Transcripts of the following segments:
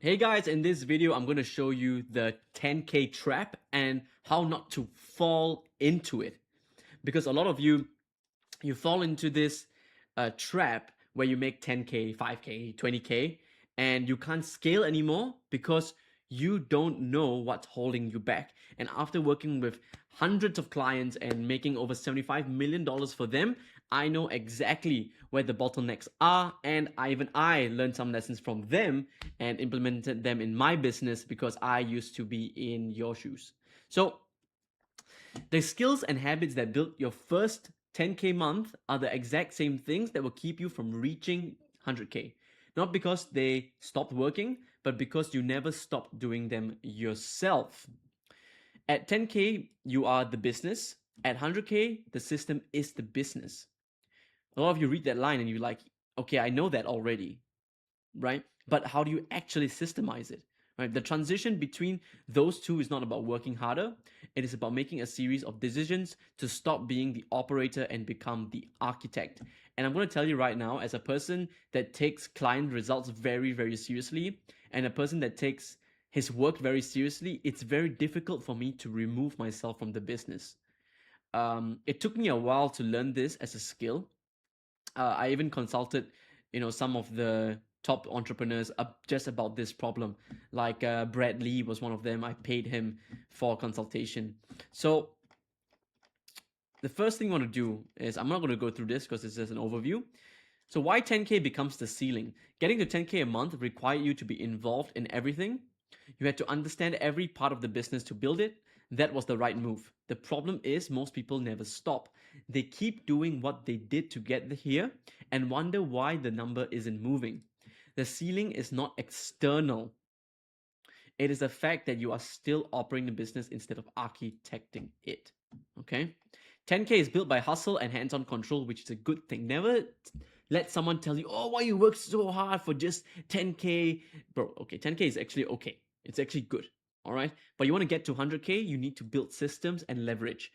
Hey guys, in this video, I'm going to show you the 10K trap and how not to fall into it. Because a lot of you fall into this trap where you make 10K, 5K, 20K, and you can't scale anymore because you don't know what's holding you back. And after working with hundreds of clients and making over $75 million for them, I know exactly where the bottlenecks are, and I learned some lessons from them and implemented them in my business because I used to be in your shoes. So the skills and habits that built your first 10K month are the exact same things that will keep you from reaching 100K. Not because they stopped working, but because you never stopped doing them yourself. At 10K, you are the business. At 100K, the system is the business. A lot of you read that line and you're like, okay, I know that already, right? But how do you actually systemize it? Right? The transition between those two is not about working harder. It is about making a series of decisions to stop being the operator and become the architect. And I'm going to tell you right now, as a person that takes client results very, very seriously, and a person that takes his work very seriously, it's very difficult for me to remove myself from the business. It took me a while to learn this as a skill. I even consulted, some of the top entrepreneurs just about this problem. Like Brad Lee was one of them. I paid him for consultation. So the first thing I want to do is I'm not going to go through this because it's just an overview. So why 10K becomes the ceiling? Getting to 10K a month required you to be involved in everything. You had to understand every part of the business to build it. That was the right move. The problem is most people never stop. They keep doing what they did to get here and wonder why the number isn't moving. The ceiling is not external. It is the fact that you are still operating the business instead of architecting it. Okay? 10K is built by hustle and hands-on control, which is a good thing. Never let someone tell you, oh, why you work so hard for just 10K. Bro, okay, 10K is actually okay. It's actually good. All right. But you want to get to 100K, you need to build systems and leverage.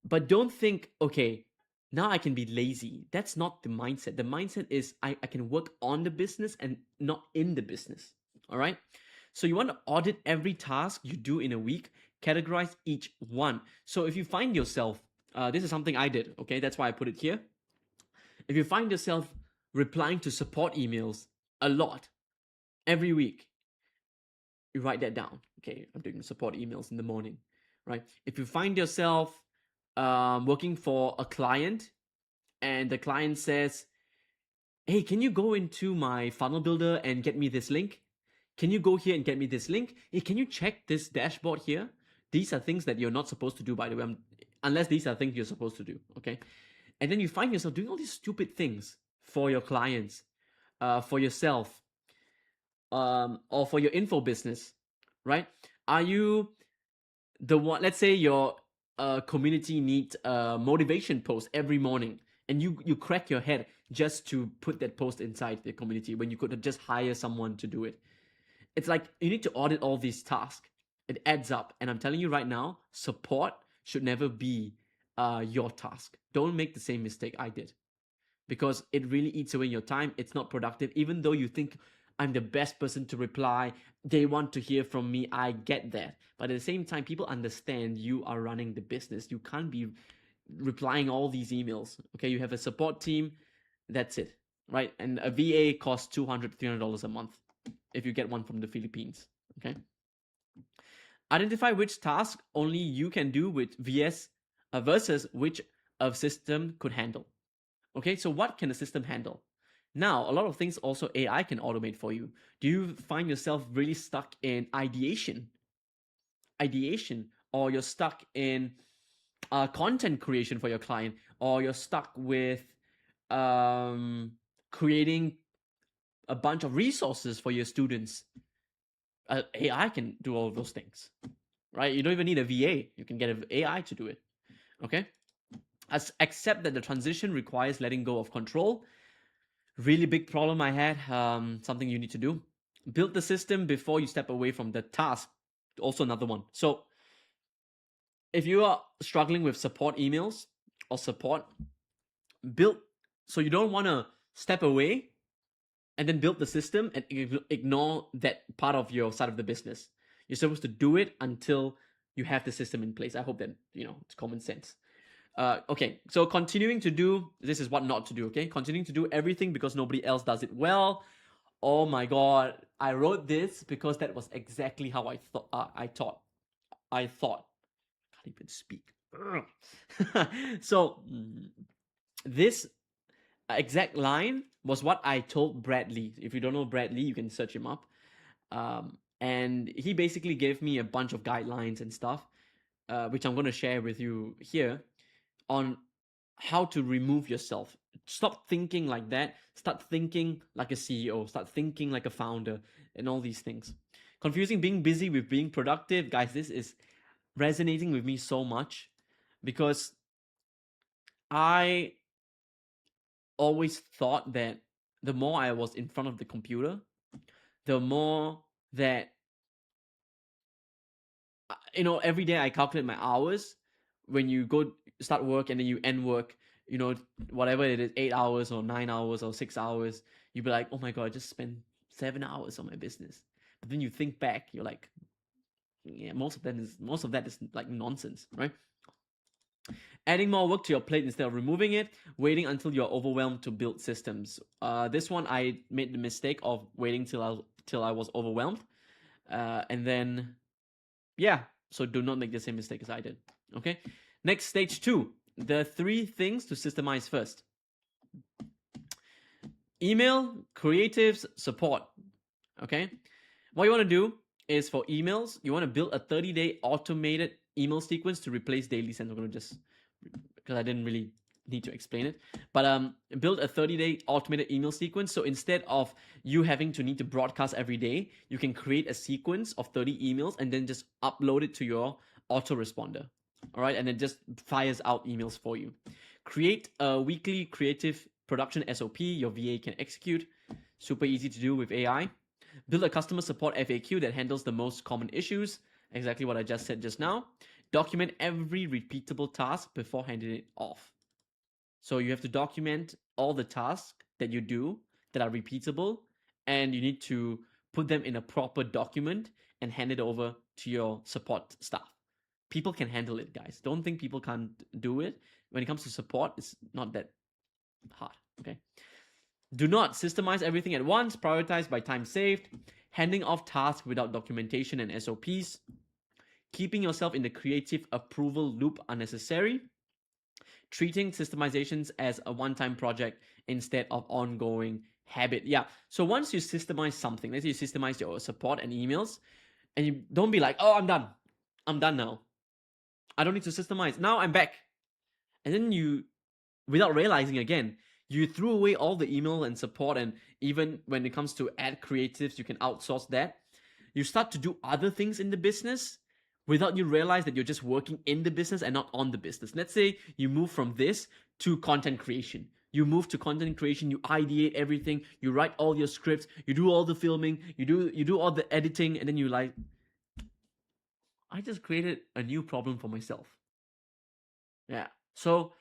But don't think, okay, now I can be lazy. That's not the mindset. The mindset is I can work on the business and not in the business. All right. So you want to audit every task you do in a week, categorize each one. So if you find yourself, this is something I did, okay? That's why I put it here. If you find yourself replying to support emails a lot every week, you write that down. Okay, I'm doing support emails in the morning, right? If you find yourself working for a client and the client says, hey, can you go into my funnel builder and get me this link? Can you go here and get me this link? Hey, can you check this dashboard here? These are things that you're not supposed to do, by the way, unless these are things you're supposed to do, okay? And then you find yourself doing all these stupid things for your clients, for yourself, or for your info business, right? Are you the one? Let's say your community needs a motivation post every morning, and you crack your head just to put that post inside the community when you could just hire someone to do it. It's like you need to audit all these tasks. It adds up, and I'm telling you right now, support should never be your task. Don't make the same mistake I did, because it really eats away your time. It's not productive, even though you think I'm the best person to reply. They want to hear from me. I get that. But at the same time, people understand you are running the business. You can't be replying all these emails. Okay, you have a support team. That's it, right? And a VA costs $200, $300 a month if you get one from the Philippines. Okay. Identify which task only you can do with VS versus which a system could handle. Okay, so what can the system handle? Now, a lot of things also AI can automate for you. Do you find yourself really stuck in ideation, or you're stuck in content creation for your client, or you're stuck with creating a bunch of resources for your students? AI can do all of those things, right? You don't even need a VA. You can get an AI to do it. Okay, accept that the transition requires letting go of control. Really big problem I had, something you need to do. Build the system before you step away from the task. Also another one. So if you are struggling with support emails or support, build, so you don't want to step away, and then build the system and ignore that part of your side of the business. You're supposed to do it until you have the system in place. I hope that it's common sense. Okay, so continuing to do this is what not to do. Okay, continuing to do everything because nobody else does it well. Oh my god, I wrote this because that was exactly how I thought. I thought. I can't even speak. So this exact line was what I told Bradley. If you don't know Bradley, you can search him up. And he basically gave me a bunch of guidelines and stuff, which I'm going to share with you here on how to remove yourself. Stop thinking like that. Start thinking like a CEO. Start thinking like a founder and all these things. Confusing being busy with being productive. Guys, this is resonating with me so much because I always thought that the more I was in front of the computer, the more that every day I calculate my hours. When you go start work and then you end work, whatever it is, 8 hours or 9 hours or 6 hours, you'd be like, oh my god, I just spent 7 hours on my business. But then you think back, you're like, yeah, most of that is like nonsense, right? Adding more work to your plate instead of removing it, waiting until you're overwhelmed to build systems. This one I made the mistake of waiting till I was overwhelmed, and then yeah. So do not make the same mistake as I did. Okay. Next, stage 2. The 3 things to systemize first: email, creatives, support. Okay. What you want to do is for emails, you want to build a 30-day automated email sequence to replace daily sends. I'm going to just, because I didn't really need to explain it, but build a 30-day automated email sequence. So instead of you having to need to broadcast every day, you can create a sequence of 30 emails and then just upload it to your autoresponder. All right, and it just fires out emails for you. Create a weekly creative production SOP your VA can execute. Super easy to do with AI. Build a customer support FAQ that handles the most common issues. Exactly what I just said just now. Document every repeatable task before handing it off. So you have to document all the tasks that you do that are repeatable, and you need to put them in a proper document and hand it over to your support staff. People can handle it, guys. Don't think people can't do it. When it comes to support, it's not that hard, okay? Do not systemize everything at once. Prioritize by time saved. Handing off tasks without documentation and SOPs. Keeping yourself in the creative approval loop unnecessary. Treating systemizations as a one-time project instead of ongoing habit. Yeah. So once you systemize something, let's say you systemize your support and emails, and you don't be like, oh, I'm done. I'm done now. I don't need to systemize. Now I'm back. And then you, without realizing again, you threw away all the email and support, and even when it comes to ad creatives, you can outsource that. You start to do other things in the business without you realize that you're just working in the business and not on the business. Let's say you move from this to content creation. You move to content creation, you ideate everything, you write all your scripts, you do all the filming, you do all the editing, and then you like, I just created a new problem for myself. Yeah. So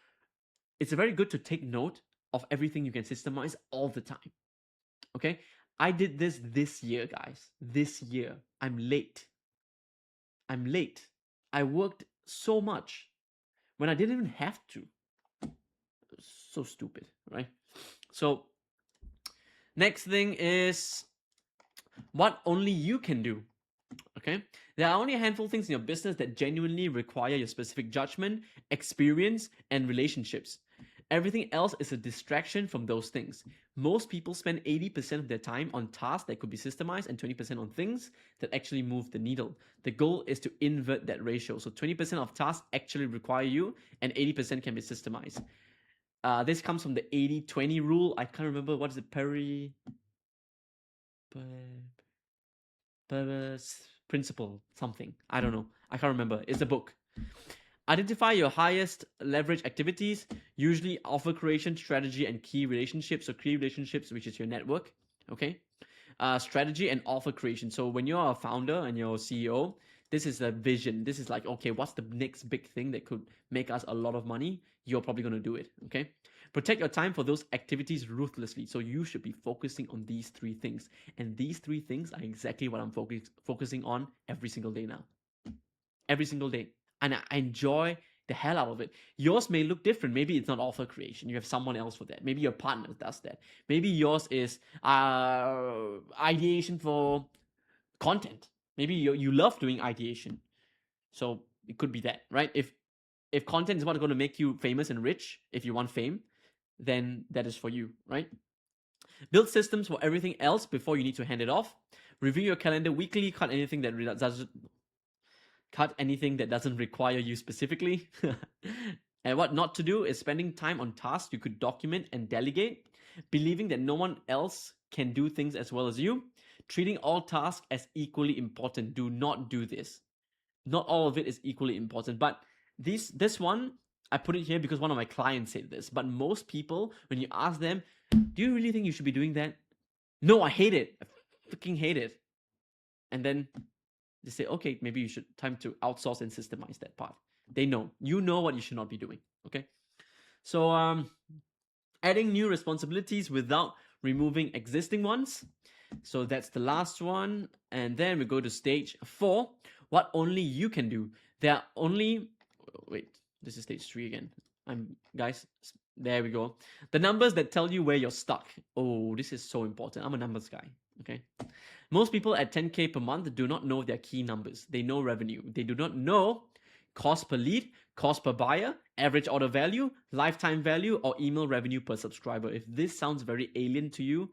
it's very good to take note of everything you can systemize all the time. Okay? I did this year, guys. This year. I'm late. I worked so much when I didn't even have to. So stupid, right? So, next thing is what only you can do. Okay? There are only a handful of things in your business that genuinely require your specific judgment, experience, and relationships. Everything else is a distraction from those things. Most people spend 80% of their time on tasks that could be systemized and 20% on things that actually move the needle. The goal is to invert that ratio. So 20% of tasks actually require you and 80% can be systemized. This comes from the 80-20 rule. I can't remember, what is it, principle something. I don't know. I can't remember. It's a book. Identify your highest leverage activities, usually offer creation, strategy, and key relationships. So key relationships, which is your network, okay? Strategy and offer creation. So when you're a founder and you're a CEO, This is a vision. This is like, okay, what's the next big thing that could make us a lot of money? You're probably going to do it. Okay. Protect your time for those activities ruthlessly. So you should be focusing on these three things. And these three things are exactly what I'm focusing on every single day now. Every single day. And I enjoy the hell out of it. Yours may look different. Maybe it's not offer creation. You have someone else for that. Maybe your partner does that. Maybe yours is ideation for content. Maybe you love doing ideation. So it could be that, right? If content is what's going to make you famous and rich, if you want fame, then that is for you, right? Build systems for everything else before you need to hand it off. Review your calendar weekly. Cut anything that doesn't require you specifically. And what not to do is spending time on tasks you could document and delegate. Believing that no one else can do things as well as you. Treating all tasks as equally important. Do not do this. Not all of it is equally important. But this one, I put it here because one of my clients said this. But most people, when you ask them, do you really think you should be doing that? No, I hate it. I freaking hate it. And then they say, okay, maybe you should time to outsource and systemize that part. They know. You know what you should not be doing. Okay. So adding new responsibilities without removing existing ones. So that's the last one. And then we go to stage 4. What only you can do. There are only... Wait, this is stage 3 again. Guys, there we go. The numbers that tell you where you're stuck. Oh, this is so important. I'm a numbers guy. Okay. Most people at 10K per month do not know their key numbers. They know revenue. They do not know cost per lead, cost per buyer, average order value, lifetime value, or email revenue per subscriber. If this sounds very alien to you,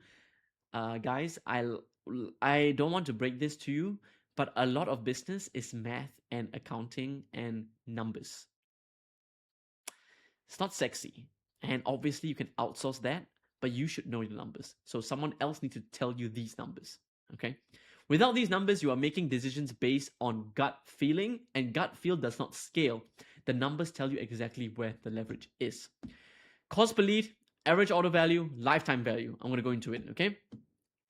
guys, I don't want to break this to you, but a lot of business is math and accounting and numbers. It's not sexy. And obviously you can outsource that, but you should know the numbers. So someone else needs to tell you these numbers. Okay. Without these numbers, you are making decisions based on gut feeling, and gut feel does not scale. The numbers tell you exactly where the leverage is. Cost per lead, average order value, lifetime value. I'm going to go into it. Okay.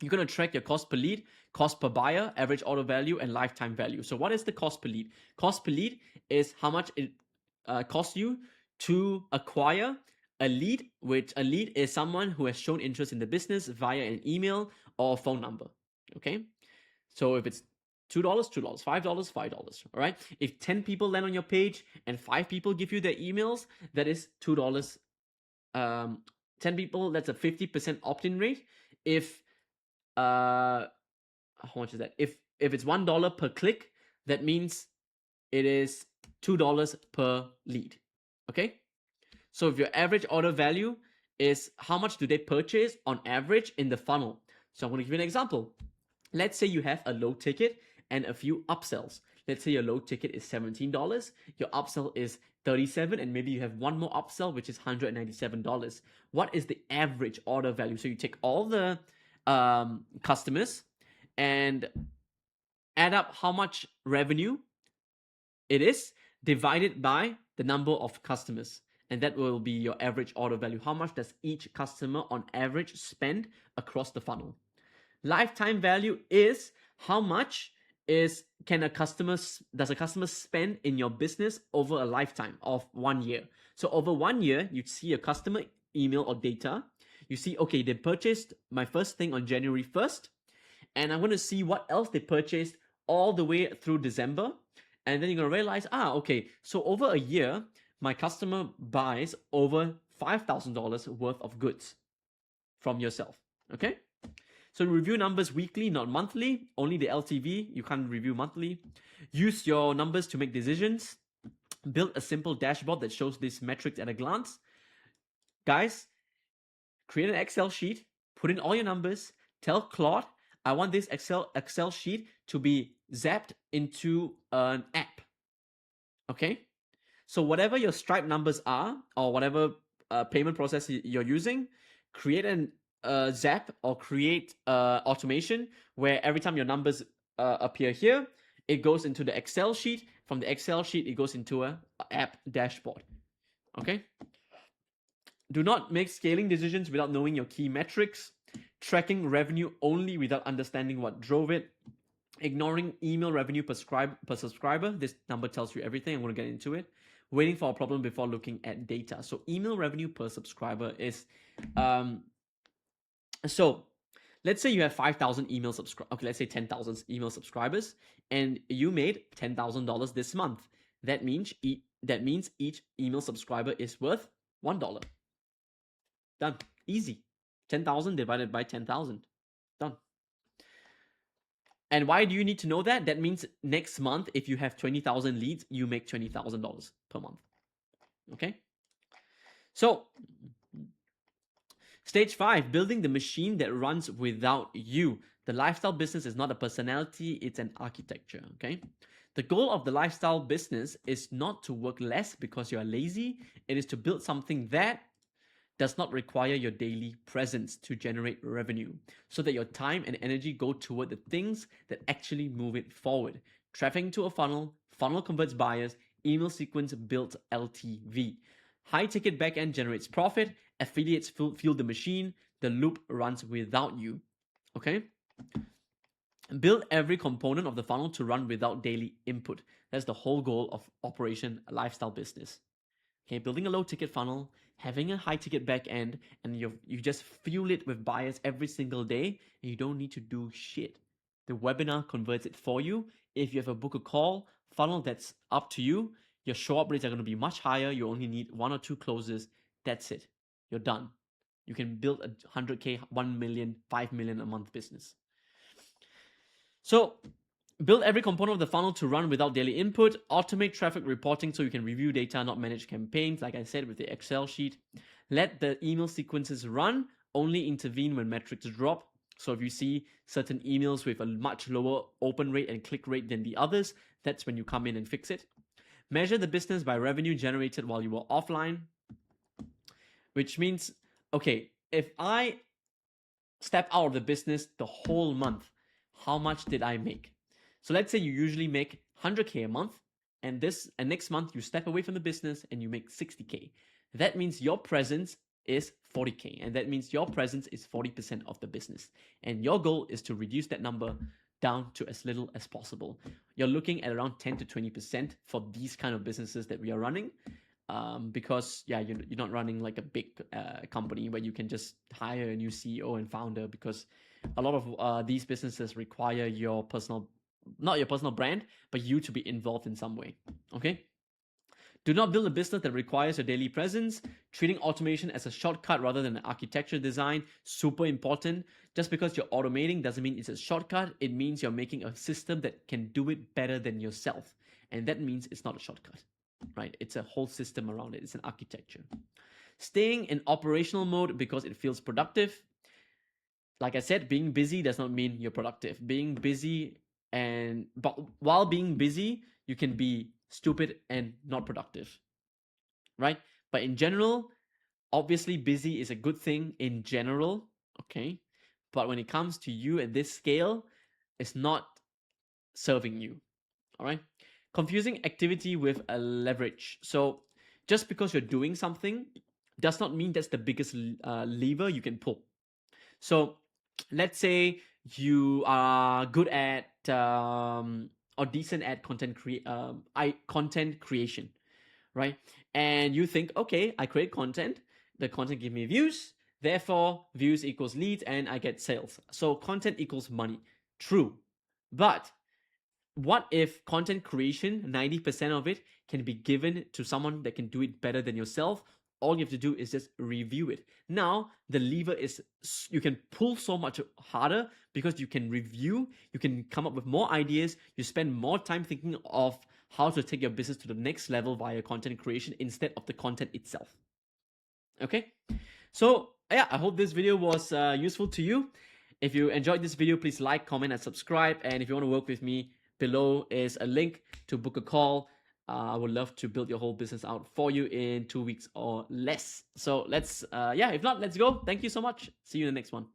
You're going to track your cost per lead, cost per buyer, average order value, and lifetime value. So what is the cost per lead? Cost per lead is how much it costs you to acquire a lead, which a lead is someone who has shown interest in the business via an email or phone number. Okay. So if it's $2, $2, $5, $5. All right. If 10 people land on your page and 5 people give you their emails, that is $2. 10 people, that's a 50% opt-in rate. If how much is that? If it's $1 per click, that means it is $2 per lead. Okay. So if your average order value is how much do they purchase on average in the funnel? So I'm going to give you an example. Let's say you have a low ticket and a few upsells. Let's say your low ticket is $17, your upsell is $37, and maybe you have one more upsell, which is $197. What is the average order value? So you take all the customers and add up how much revenue it is divided by the number of customers. And that will be your average order value. How much does each customer on average spend across the funnel? Lifetime value is how much does a customer spend in your business over a lifetime of 1 year. So over 1 year, you see a customer email or data. You see, okay, they purchased my first thing on January 1st, and I'm going to see what else they purchased all the way through December. And then you're going to realize, okay, so over a year, my customer buys over $5,000 worth of goods from yourself. Okay. So review numbers weekly, not monthly. Only the LTV. You can't review monthly. Use your numbers to make decisions. Build a simple dashboard that shows these metrics at a glance. Guys, create an Excel sheet. Put in all your numbers. Tell Claude, I want this Excel sheet to be zapped into an app. Okay? So whatever your Stripe numbers are, or whatever payment process you're using, create an zap or create automation where every time your numbers appear here, it goes into the Excel sheet. From the Excel sheet, it goes into a app dashboard. Okay. Do not make scaling decisions without knowing your key metrics. Tracking revenue only without understanding what drove it. Ignoring email revenue per subscriber. This number tells you everything. I'm going to get into it. Waiting for a problem before looking at data. So email revenue per subscriber is, so let's say you have 5,000 email subscribers. Okay, let's say 10,000 email subscribers, and you made $10,000 this month. That means each email subscriber is worth $1. Done. Easy. 10,000 divided by 10,000. Done. And why do you need to know that? That means next month, if you have 20,000 leads, you make $20,000 per month. Okay? So, stage 5, building the machine that runs without you. The lifestyle business is not a personality, it's an architecture. Okay? The goal of the lifestyle business is not to work less because you are lazy. It is to build something that does not require your daily presence to generate revenue, so that your time and energy go toward the things that actually move it forward. Traffic into a funnel, funnel converts buyers, email sequence builds LTV. High ticket backend generates profit, affiliates fuel the machine, the loop runs without you. Okay? Build every component of the funnel to run without daily input. That's the whole goal of Operation Lifestyle Business. Okay, building a low ticket funnel, having a high ticket back end, and you just fuel it with buyers every single day, and you don't need to do shit. The webinar converts it for you. If you have a book a call funnel, that's up to you. Your show up rates are going to be much higher. You only need 1 or 2 closes. That's it. You're done. You can build a 100K, 1 million, 5 million a month business. So build every component of the funnel to run without daily input. Automate traffic reporting so you can review data, not manage campaigns, like I said, with the Excel sheet. Let the email sequences run. Only intervene when metrics drop. So if you see certain emails with a much lower open rate and click rate than the others, that's when you come in and fix it. Measure the business by revenue generated while you were offline, which means, okay, if I step out of the business the whole month, how much did I make? So let's say you usually make 100K a month, and next month you step away from the business and you make 60K. That means your presence is 40K, and that means your presence is 40% of the business. And your goal is to reduce that number down to as little as possible. You're looking at around 10 to 20% for these kind of businesses that we are running. Because you're not running like a big company where you can just hire a new CEO and founder, because a lot of these businesses require not your personal brand, but you to be involved in some way. Okay? Do not build a business that requires your daily presence. Treating automation as a shortcut rather than an architecture design, super important. Just because you're automating doesn't mean it's a shortcut. It means you're making a system that can do it better than yourself. And that means it's not a shortcut. Right? It's a whole system around it. It's an architecture. Staying in operational mode because it feels productive. Like I said, being busy does not mean you're productive. But while being busy, you can be stupid and not productive. Right? But in general, obviously busy is a good thing in general. Okay? But when it comes to you at this scale, it's not serving you. All right? Confusing activity with a leverage. So just because you're doing something does not mean that's the biggest lever you can pull. So let's say you are good at or decent at content creation, right? And you think, okay, I create content, the content give me views, therefore views equals leads, and I get sales. So content equals money. True. But what if content creation, 90% of it can be given to someone that can do it better than yourself? All you have to do is just review it. Now, the lever is, you can pull so much harder because you can review, you can come up with more ideas, you spend more time thinking of how to take your business to the next level via content creation instead of the content itself. Okay? So, yeah, I hope this video was useful to you. If you enjoyed this video, please like, comment, and subscribe. And if you want to work with me, below is a link to book a call. I would love to build your whole business out for you in 2 weeks or less. So if not, let's go. Thank you so much. See you in the next one.